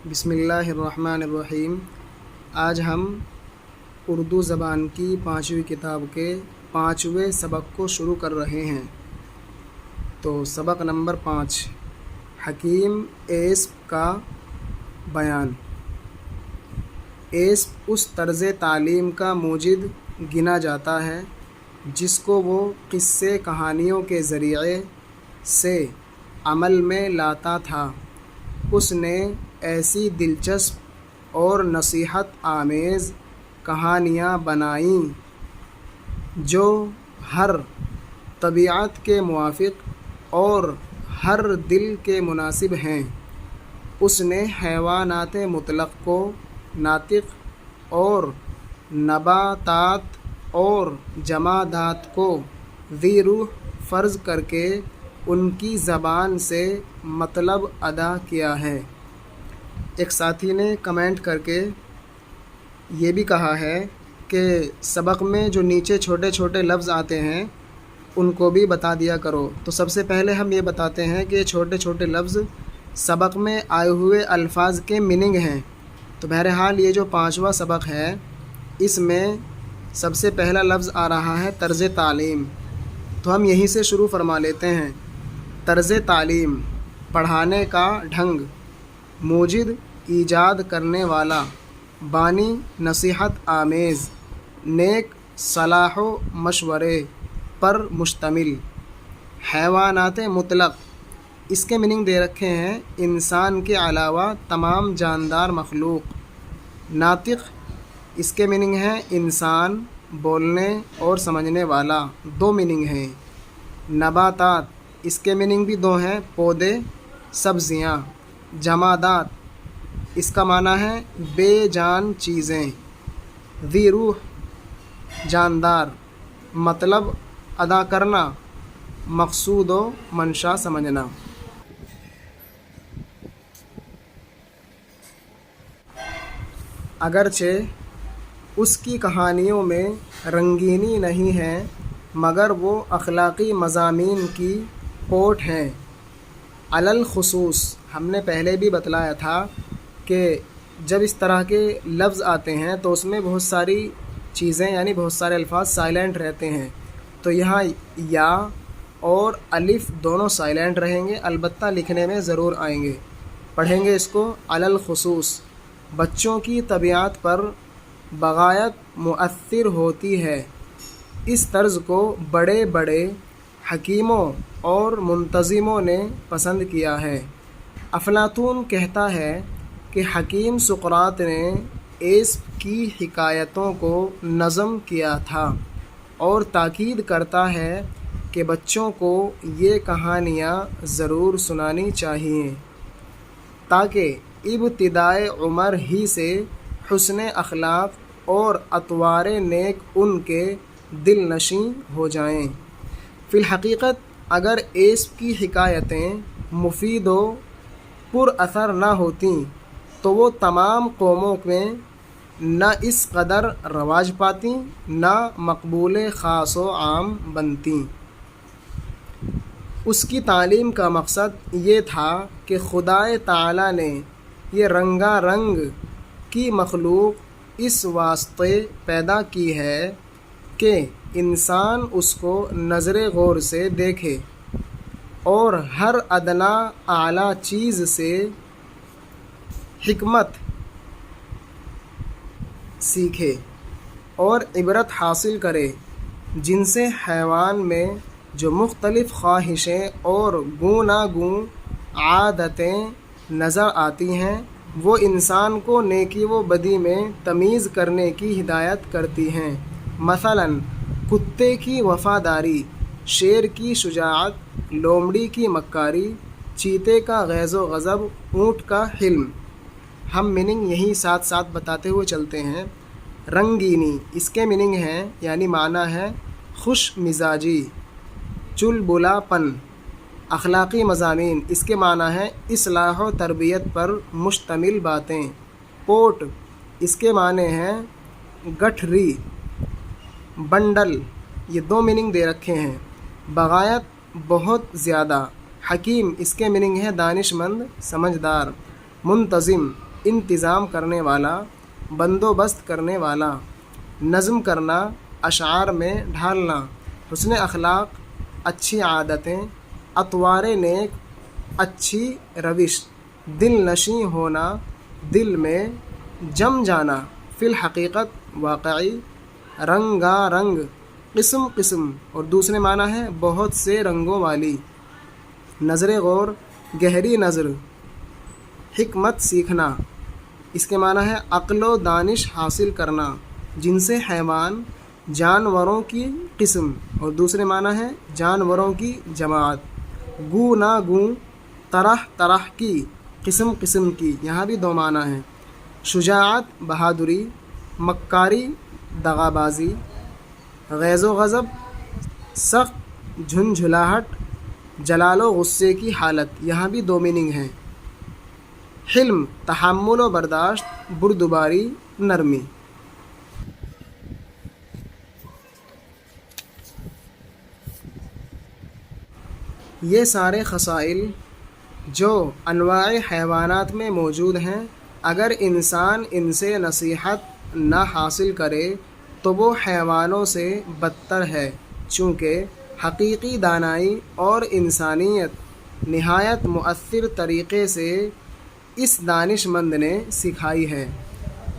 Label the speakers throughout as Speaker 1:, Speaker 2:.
Speaker 1: بسم اللہ الرحمن الرحیم۔ آج ہم اردو زبان کی 5ویں کتاب کے 5ویں سبق کو شروع کر رہے ہیں۔ تو سبق نمبر 5، حکیم ایسپ کا بیان۔ ایسپ اس طرز تعلیم کا موجد گنا جاتا ہے جس کو وہ قصے کہانیوں کے ذریعے سے عمل میں لاتا تھا۔ اس نے ایسی دلچسپ اور نصیحت آمیز کہانیاں بنائیں جو ہر طبیعت کے موافق اور ہر دل کے مناسب ہیں۔ اس نے حیوانات مطلق کو ناطق اور نباتات اور جمادات کو ذی روح فرض کر کے ان کی زبان سے مطلب ادا کیا ہے۔ ایک ساتھی نے کمنٹ کر کے یہ بھی کہا ہے کہ سبق میں جو نیچے چھوٹے چھوٹے لفظ آتے ہیں ان کو بھی بتا دیا کرو۔ تو سب سے پہلے ہم یہ بتاتے ہیں کہ چھوٹے چھوٹے لفظ سبق میں آئے ہوئے الفاظ کے میننگ ہیں۔ تو بہرحال یہ جو 5واں سبق ہے اس میں سب سے پہلا لفظ آ رہا ہے طرز تعلیم۔ تو ہم یہیں سے شروع فرما لیتے ہیں۔ طرز تعلیم، پڑھانے کا ڈھنگ، موجد ایجاد کرنے والا، بانی نصیحت آمیز، نیک صلاح و مشورے پر مشتمل۔ حیوانات مطلق، اس کے میننگ دے رکھے ہیں انسان کے علاوہ تمام جاندار مخلوق۔ ناطق، اس کے میننگ ہیں انسان، بولنے اور سمجھنے والا، 2 میننگ ہیں۔ نباتات، اس کے میننگ بھی 2 ہیں، پودے، سبزیاں۔ جمادات، اس کا معنی ہے بے جان چیزیں۔ ذی روح، جاندار، مطلب ادا کرنا، مقصود و منشا سمجھنا۔ اگرچہ اس کی کہانیوں میں رنگینی نہیں ہے مگر وہ اخلاقی مضامین کی پوٹ ہیں۔ علی الخصوص، ہم نے پہلے بھی بتلایا تھا کہ جب اس طرح کے لفظ آتے ہیں تو اس میں بہت ساری چیزیں یعنی بہت سارے الفاظ سائلنٹ رہتے ہیں۔ تو یہاں یا اور الف دونوں سائلنٹ رہیں گے، البتہ لکھنے میں ضرور آئیں گے۔ پڑھیں گے اس کو۔ علی الخصوص، بچوں کی طبیعت پر بغایت مؤثر ہوتی ہے۔ اس طرز کو بڑے بڑے حکیموں اور منتظموں نے پسند کیا ہے۔ افلاطون کہتا ہے کہ حکیم سقراط نے ایسپ کی حکایتوں کو نظم کیا تھا، اور تاکید کرتا ہے کہ بچوں کو یہ کہانیاں ضرور سنانی چاہئیں تاکہ ابتدائے عمر ہی سے حسن اخلاق اور اطوار نیک ان کے دل نشیں ہو جائیں۔ فی الحقیقت اگر ایسپ کی حکایتیں مفید و پر اثر نہ ہوتیں تو وہ تمام قوموں میں نہ اس قدر رواج پاتیں نہ مقبول خاص و عام بنتیں۔ اس کی تعلیم کا مقصد یہ تھا کہ خدائے تعالی نے یہ رنگا رنگ کی مخلوق اس واسطے پیدا کی ہے کہ انسان اس کو نظر غور سے دیکھے اور ہر ادنا اعلیٰ چیز سے حکمت سیکھے اور عبرت حاصل کرے۔ جن سے حیوان میں جو مختلف خواہشیں اور گوناگون عادتیں نظر آتی ہیں وہ انسان کو نیکی و بدی میں تمیز کرنے کی ہدایت کرتی ہیں۔ مثلاً کتے کی وفاداری، شیر کی شجاعت، لومڑی کی مکاری، چیتے کا غیظ و غضب، اونٹ کا حلم۔ ہم میننگ یہی ساتھ ساتھ بتاتے ہوئے چلتے ہیں۔ رنگینی، اس کے میننگ ہے یعنی معنی ہے خوش مزاجی، چلبلا پن۔ اخلاقی مضامین، اس کے معنی ہے اصلاح و تربیت پر مشتمل باتیں۔ پوٹ، اس کے معنی ہیں گٹھری، بنڈل۔ یہ 2 میننگ دے رکھے ہیں۔ بغایت، بہت زیادہ۔ حکیم، اس کے میننگ ہے دانش مند، سمجھدار۔ منتظم، انتظام کرنے والا، بندوبست کرنے والا، نظم کرنا، اشعار میں ڈھالنا، حسن اخلاق، اچھی عادتیں، اطوار نیک، اچھی روش، دل نشیں ہونا، دل میں جم جانا، فی الحقیقت واقعی، رنگا رنگ، قسم قسم، اور دوسرے معنی ہے بہت سے رنگوں والی، نظر غور، گہری نظر، حکمت سیکھنا، اس کے معنی ہے عقل و دانش حاصل کرنا، جن سے حیوان، جانوروں کی قسم، اور دوسرے معنی ہے جانوروں کی جماعت، گو نہ گوں، طرح طرح کی، قسم قسم کی، یہاں بھی دو معنی ہیں، شجاعت بہادری، مکاری دغا بازی، غیظ و غضب سخت جھنجھلاہٹ، جلال و غصے کی حالت، یہاں بھی دو میننگ ہیں، حلم تحمل و برداشت، بردباری نرمی۔ یہ سارے خصائل جو انواع حیوانات میں موجود ہیں، اگر انسان ان سے نصیحت نہ حاصل کرے تو وہ حیوانوں سے بدتر ہے، چونکہ حقیقی دانائی اور انسانیت نہایت مؤثر طریقے سے اس دانش مند نے سکھائی ہے،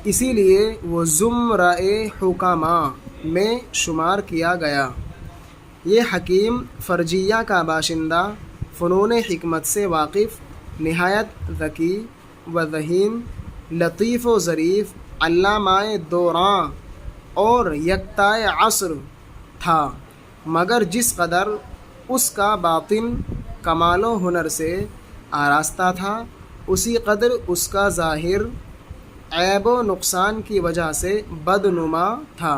Speaker 1: اسی لیے وہ زمرۂ حکماء میں شمار کیا گیا۔ یہ حکیم، فرجیہ کا باشندہ، فنون حکمت سے واقف، نہایت ذکی و ذہین، لطیف و ظریف، علامہ دوراں اور یکتائے عصر تھا، مگر جس قدر اس کا باطن کمال و ہنر سے آراستہ تھا، اسی قدر اس کا ظاہر عیب و نقصان کی وجہ سے بدنما تھا،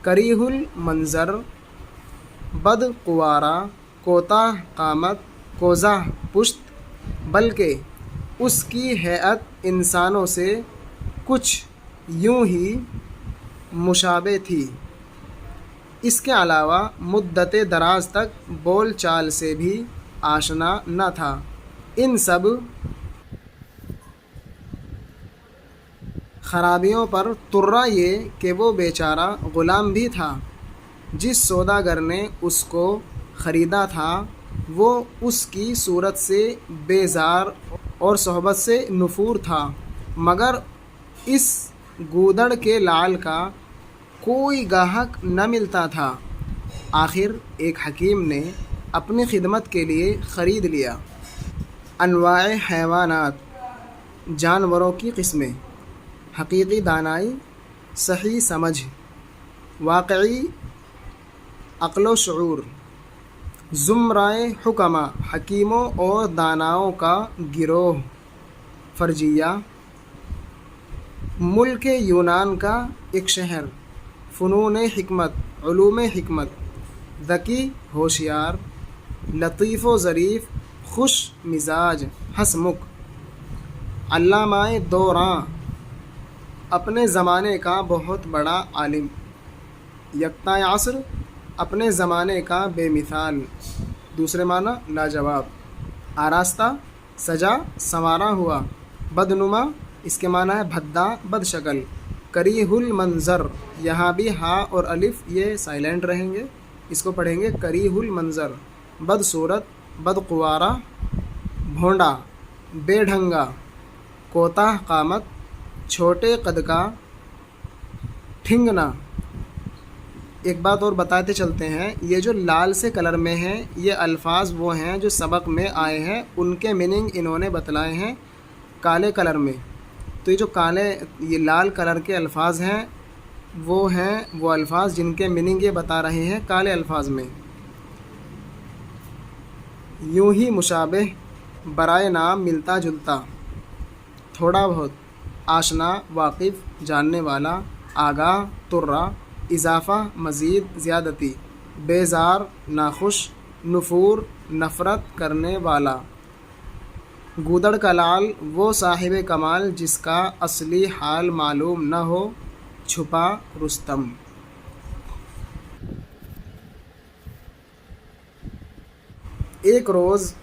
Speaker 1: کریہ المنظر، بد قوارہ، کوتاہ قامت، کوزہ پشت، بلکہ اس کی ہیئت انسانوں سے کچھ یوں ہی مشابہ تھی، اس کے علاوہ مدت دراز تک بول چال سے بھی آشنا نہ تھا۔ ان سب خرابیوں پر ترا یہ کہ وہ بیچارہ غلام بھی تھا، جس سوداگر نے اس کو خریدا تھا وہ اس کی صورت سے بیزار اور صحبت سے نفور تھا، مگر اس گودڑ کے لعل کا کوئی گاہک نہ ملتا تھا۔ آخر ایک حکیم نے اپنی خدمت کے لیے خرید لیا۔ انواع حیوانات، جانوروں کی قسمیں، حقیقی دانائی، صحیح سمجھ، واقعی عقل و شعور، زمرۂ حکماء، حکیموں اور داناؤں کا گروہ، فرجیہ، ملک یونان کا ایک شہر، فنون حکمت، علوم حکمت، ذکی ہوشیار، لطیف و ظریف، خوش مزاج، ہنسمکھ، علامہ دوراں، اپنے زمانے کا بہت بڑا عالم، یکتائے عصر، اپنے زمانے کا بے مثال، دوسرے معنی لاجواب، آراستہ، سجا سنوارا ہوا، بدنما، اس کے معنی ہے بھدا بد شکل، کریہ المنظر، یہاں بھی ہا اور الف یہ سائلنٹ رہیں گے، اس کو پڑھیں گے کریہ المنظر، بد صورت، بد قوارہ، بھونڈا، بے ڈھنگا، کوتاہ قامت، چھوٹے قد کا، ٹھنگنا۔ ایک بات اور بتاتے چلتے ہیں، یہ جو لال سے کلر میں ہیں یہ الفاظ وہ ہیں جو سبق میں آئے ہیں، ان کے میننگ انہوں نے بتلائے ہیں کالے کلر میں، تو یہ لال کلر کے الفاظ ہیں وہ الفاظ جن کے میننگ یہ بتا رہے ہیں کالے الفاظ میں۔ یوں ہی مشابہ، برائے نام ملتا جلتا، تھوڑا بہت، آشنا، واقف، جاننے والا، آگاہ، ترا، اضافہ، مزید، زیادتی، بیزار، ناخوش، نفور، نفرت کرنے والا۔ گودڑ کا لعل، وہ صاحب کمال جس کا اصلی حال معلوم نہ ہو، چھپا رستم۔ ایک روز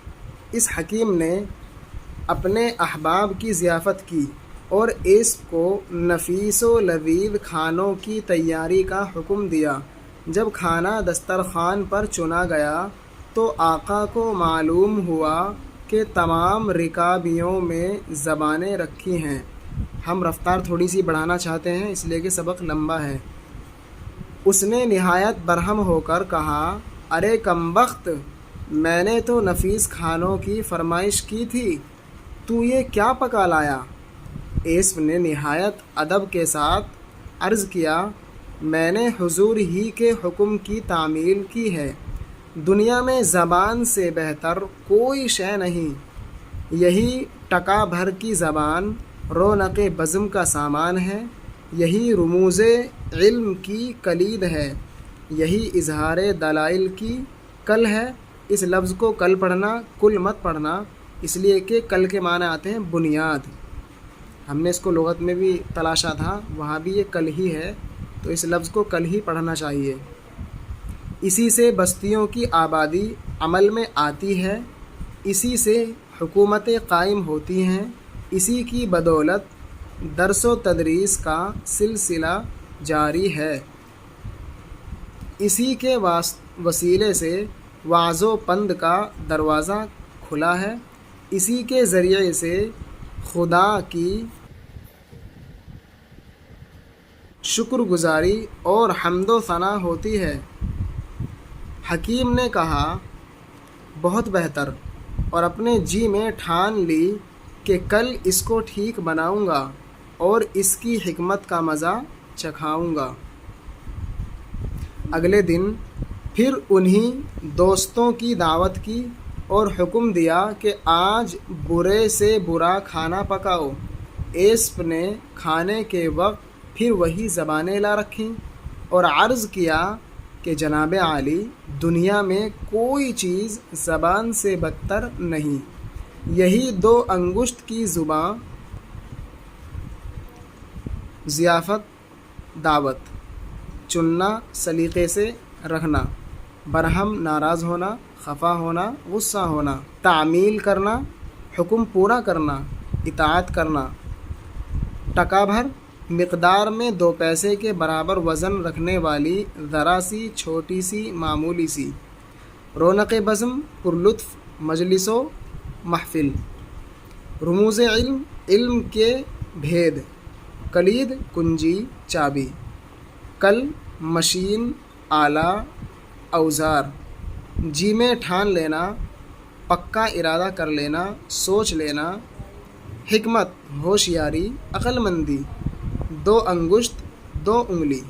Speaker 1: اس حکیم نے اپنے احباب کی ضیافت کی اور ایسپ کو نفیس و لذیذ کھانوں کی تیاری کا حکم دیا۔ جب کھانا دسترخوان پر چنا گیا تو آقا کو معلوم ہوا کہ تمام رکابیوں میں زبانیں رکھی ہیں۔ ہم رفتار تھوڑی سی بڑھانا چاہتے ہیں اس لیے کہ سبق لمبا ہے۔ اس نے نہایت برہم ہو کر کہا، ارے کمبخت، میں نے تو نفیس کھانوں کی فرمائش کی تھی، تو یہ کیا پکا لایا؟ ایسپ نے نہایت ادب کے ساتھ عرض کیا، میں نے حضور ہی کے حکم کی تعمیل کی ہے۔ دنیا میں زبان سے بہتر کوئی شے نہیں۔ یہی ٹکا بھر کی زبان رونق بزم کا سامان ہے، یہی رموز علم کی کلید ہے، یہی اظہار دلائل کی کل ہے۔ اس لفظ کو کل پڑھنا، کل مت پڑھنا، اس لیے کہ کل کے معنی آتے ہیں بنیاد۔ ہم نے اس کو لغت میں بھی تلاشا تھا، وہاں بھی یہ کل ہی ہے، تو اس لفظ کو کل ہی پڑھنا چاہیے۔ اسی سے بستیوں کی آبادی عمل میں آتی ہے، اسی سے حکومتیں قائم ہوتی ہیں، اسی کی بدولت درس و تدریس کا سلسلہ جاری ہے، اسی کے وسیلے سے وعظ و پند کا دروازہ کھلا ہے، اسی کے ذریعے سے خدا کی شکر گزاری اور حمد و ثنا ہوتی ہے۔ حکیم نے کہا، بہت بہتر، اور اپنے جی میں ٹھان لی کہ کل اس کو ٹھیک بناؤں گا اور اس کی حکمت کا مزہ چکھاؤں گا۔ اگلے دن پھر انہی دوستوں کی دعوت کی اور حکم دیا کہ آج برے سے برا کھانا پکاؤ۔ ایسپ نے کھانے کے وقت پھر وہی زبانیں لا رکھیں اور عرض کیا کہ جناب عالی، دنیا میں کوئی چیز زبان سے بدتر نہیں۔ یہی 2 انگشت کی زباں، ضیافت دعوت، چننا سلیقے سے رکھنا، برہم ناراض ہونا، خفا ہونا، غصہ ہونا، تعمیل کرنا، حکم پورا کرنا، اطاعت کرنا، ٹکا بھر، مقدار میں 2 پیسے کے برابر وزن رکھنے والی ذرا سی چھوٹی سی معمولی سی رونق بزم، پرلطف مجلس و محفل، رموز علم، علم کے بھید، کلید کنجی چابی، کل مشین آلہ اوزار، جی میں ٹھان لینا، پکا ارادہ کر لینا، سوچ لینا، حکمت، ہوشیاری، عقل مندی، 2 انگشت 2 انگلی۔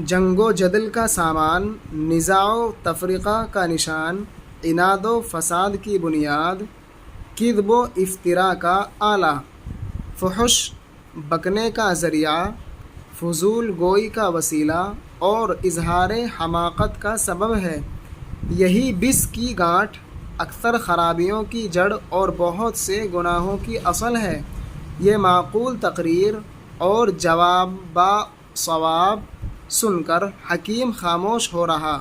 Speaker 1: جنگ و جدل کا سامان، نزاع و تفرقہ کا نشان، عناد و فساد کی بنیاد، کذب و افتراء کا آلہ، فحش بکنے کا ذریعہ، فضول گوئی کا وسیلہ اور اظہار حماقت کا سبب ہے۔ یہی بس کی گانٹھ، اکثر خرابیوں کی جڑ اور بہت سے گناہوں کی اصل ہے۔ یہ معقول تقریر اور جواب با صواب سن کر حکیم خاموش ہو رہا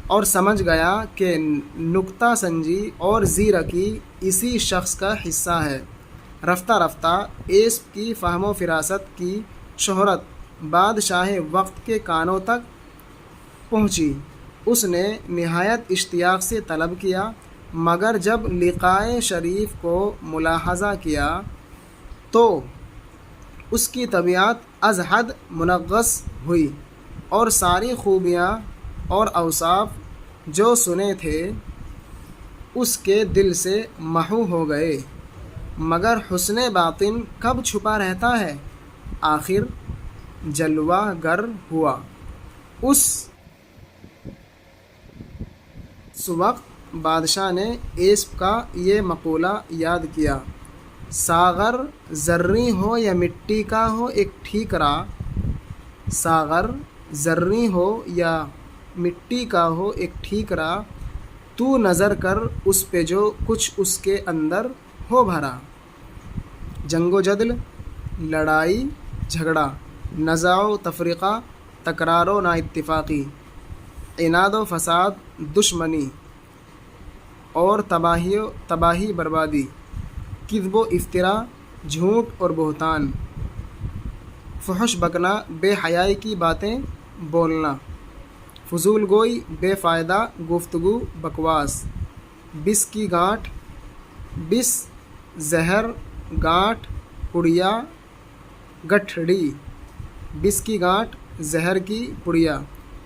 Speaker 1: اور سمجھ گیا کہ نکتہ سنجی اور زیرکی اسی شخص کا حصہ ہے۔ رفتہ رفتہ ایسپ کی فہم و فراست کی شہرت بادشاہ وقت کے کانوں تک پہنچی۔ اس نے نہایت اشتیاق سے طلب کیا، مگر جب لقائے شریف کو ملاحظہ کیا تو اس کی طبیعت از حد منغص ہوئی اور ساری خوبیاں اور اوصاف جو سنے تھے اس کے دل سے محو ہو گئے۔ مگر حسن باطن کب چھپا رہتا ہے، آخر جلوہ گر ہوا۔ اس وقت بادشاہ نے ایسپ کا یہ مقولہ یاد کیا، ساغر زریں ہو یا مٹی کا ہو ایک ٹھیکرا، ساغر زریں ہو یا مٹی کا ہو ایک ٹھیکرا، تو نظر کر اس پہ جو کچھ اس کے اندر ہو بھرا۔ جنگ و جدل، لڑائی جھگڑا، نزاع و تفرقہ، تکرار و نا اتفاقی، عناد و فساد، دشمنی، اور تباہی بربادی، کذب و افطرا، جھوٹ اور بہتان، فحش بکنا، بے حیائی کی باتیں بولنا، فضول گوئی، بے فائدہ گفتگو، بکواس، بس کی گانٹھ، بس زہر، گانٹھ پڑیا، گٹھڑی، بس کی گانٹھ زہر کی پڑیا،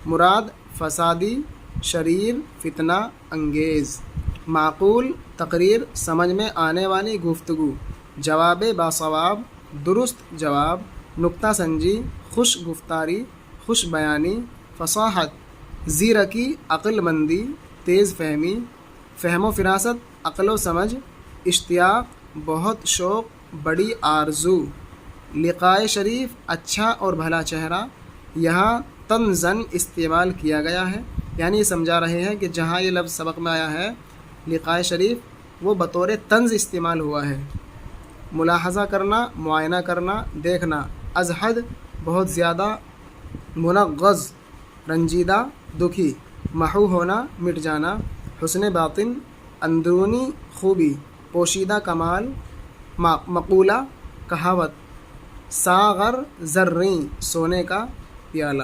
Speaker 1: مراد فسادی، شریر، فتنہ انگیز، معقول تقریر، سمجھ میں آنے والی گفتگو، جواب باصواب، درست جواب، نکتہ سنجی، خوش گفتاری، خوش بیانی، فصاحت، زیرکی، عقل مندی، تیز فہمی، فہم و فراست، عقل و سمجھ، اشتیاق، بہت شوق، بڑی آرزو، لقائے شریف، اچھا اور بھلا چہرہ۔ یہاں طنزاً استعمال کیا گیا ہے، یعنی یہ سمجھا رہے ہیں کہ جہاں یہ لفظ سبق میں آیا ہے لقائے شریف، وہ بطور طنز استعمال ہوا ہے۔ ملاحظہ کرنا، معائنہ کرنا، دیکھنا، از حد بہت زیادہ، منغص رنجیدہ، دکھی، محو ہونا، مٹ جانا، حسن باطن، اندرونی خوبی، پوشیدہ کمال، مقولہ، کہاوت، ساغر زریں، سونے کا پیالہ۔